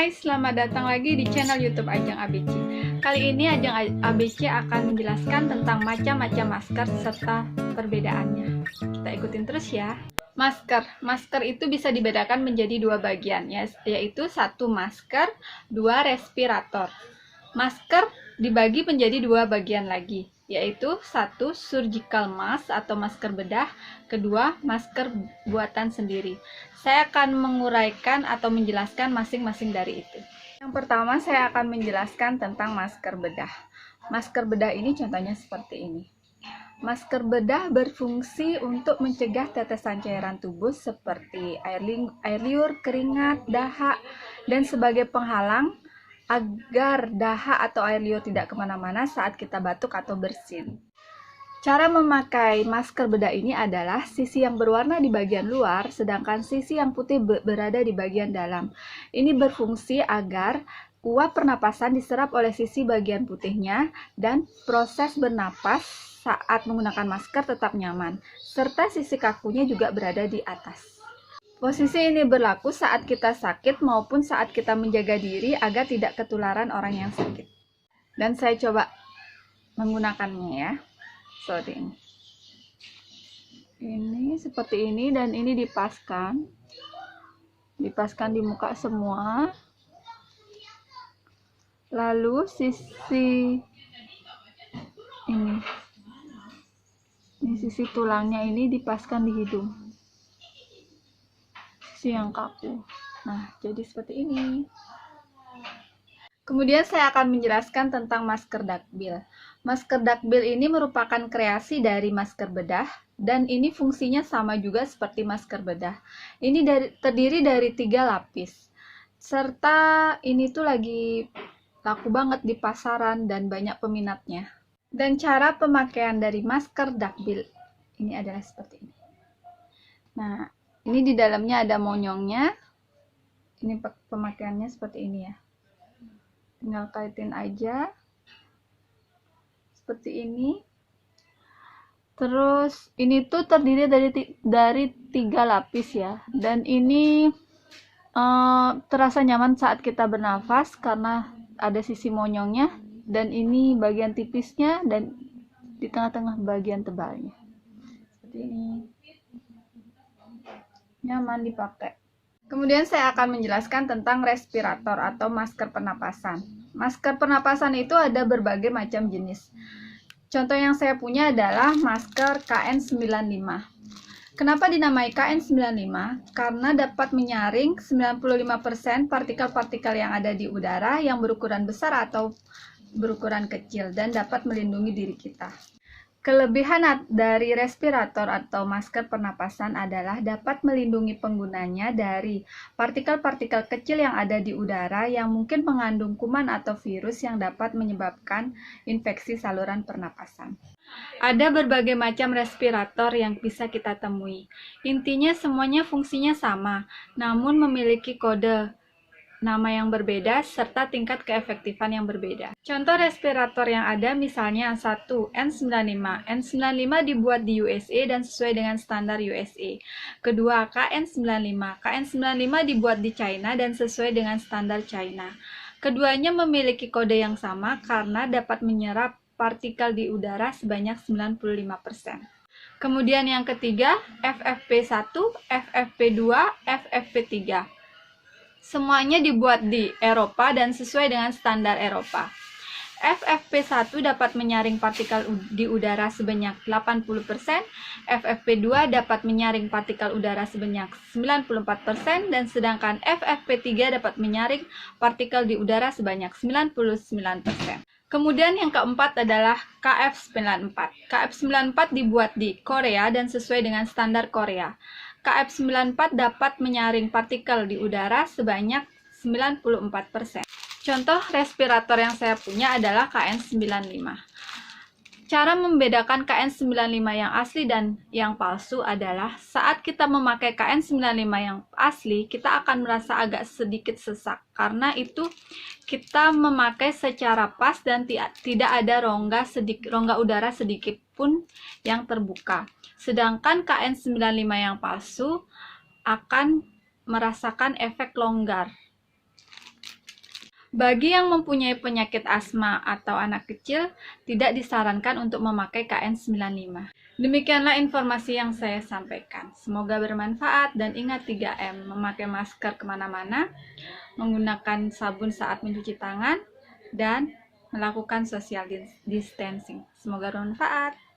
Hai, selamat datang lagi di channel YouTube Ajeng ABC. Kali ini Ajeng ABC akan menjelaskan tentang macam-macam masker serta perbedaannya. Kita ikutin terus ya. Masker itu bisa dibedakan menjadi dua bagian, yaitu satu masker, dua respirator. Masker dibagi menjadi dua bagian lagi, yaitu satu surgical mask atau masker bedah, kedua masker buatan sendiri. Saya akan menguraikan atau menjelaskan masing-masing dari itu. Yang pertama saya akan menjelaskan tentang masker bedah. Masker bedah ini contohnya seperti ini. Masker bedah berfungsi untuk mencegah tetesan cairan tubuh seperti air liur, keringat, dahak, dan sebagai penghalang agar dahak atau air liur tidak kemana-mana saat kita batuk atau bersin. Cara memakai masker bedah ini adalah sisi yang berwarna di bagian luar, sedangkan sisi yang putih berada di bagian dalam. Ini berfungsi agar uap pernapasan diserap oleh sisi bagian putihnya dan proses bernapas saat menggunakan masker tetap nyaman, serta sisi kakunya juga berada di atas. Posisi ini berlaku saat kita sakit maupun saat kita menjaga diri agar tidak ketularan orang yang sakit. Dan saya coba menggunakannya ya. Seperti ini. Ini seperti ini dan ini dipaskan di muka semua. Lalu sisi ini sisi tulangnya ini dipaskan di hidung, sisi yang kaku. Nah, jadi seperti ini. Kemudian saya akan menjelaskan tentang masker dakbil. Masker dakbil ini merupakan kreasi dari masker bedah dan ini fungsinya sama juga seperti masker bedah. Ini terdiri dari 3 lapis. Serta ini tuh lagi laku banget di pasaran dan banyak peminatnya. Dan cara pemakaian dari masker dakbil ini adalah seperti ini. Nah, ini di dalamnya ada monyongnya. Ini pemakaiannya seperti ini ya. Tinggal kaitin aja seperti ini. Terus ini tuh terdiri dari 3 lapis ya, dan ini terasa nyaman saat kita bernafas karena ada sisi monyongnya, dan ini bagian tipisnya dan di tengah-tengah bagian tebalnya seperti ini. Nyaman dipakai. Kemudian saya akan menjelaskan tentang respirator atau masker pernapasan. Masker pernapasan itu ada berbagai macam jenis. Contoh yang saya punya adalah masker KN95. Kenapa dinamai KN95? Karena dapat menyaring 95% partikel-partikel yang ada di udara yang berukuran besar atau berukuran kecil dan dapat melindungi diri kita. Kelebihan dari respirator atau masker pernapasan adalah dapat melindungi penggunanya dari partikel-partikel kecil yang ada di udara yang mungkin mengandung kuman atau virus yang dapat menyebabkan infeksi saluran pernapasan. Ada berbagai macam respirator yang bisa kita temui. Intinya semuanya fungsinya sama, namun memiliki kode nama yang berbeda, serta tingkat keefektifan yang berbeda. Contoh respirator yang ada misalnya yang satu, N95. N95 dibuat di USA dan sesuai dengan standar USA. Kedua, KN95. KN95 dibuat di China dan sesuai dengan standar China. Keduanya memiliki kode yang sama karena dapat menyerap partikel di udara sebanyak 95%. Kemudian yang ketiga, FFP1, FFP2, FFP3. Semuanya dibuat di Eropa dan sesuai dengan standar Eropa. FFP1 dapat menyaring partikel di udara sebanyak 80%, FFP2 dapat menyaring partikel udara sebanyak 94%, dan sedangkan FFP3 dapat menyaring partikel di udara sebanyak 99%. Kemudian yang keempat adalah KF94. KF94 dibuat di Korea dan sesuai dengan standar Korea. KF94 dapat menyaring partikel di udara sebanyak 94%. Contoh respirator yang saya punya adalah KN95. Cara membedakan KN95 yang asli dan yang palsu adalah saat kita memakai KN95 yang asli, kita akan merasa agak sedikit sesak karena itu kita memakai secara pas dan tidak ada rongga udara sedikit pun yang terbuka. Sedangkan KN95 yang palsu akan merasakan efek longgar. Bagi yang mempunyai penyakit asma atau anak kecil, tidak disarankan untuk memakai KN95. Demikianlah informasi yang saya sampaikan. Semoga bermanfaat dan ingat 3M, memakai masker kemana-mana, menggunakan sabun saat mencuci tangan, dan melakukan social distancing. Semoga bermanfaat.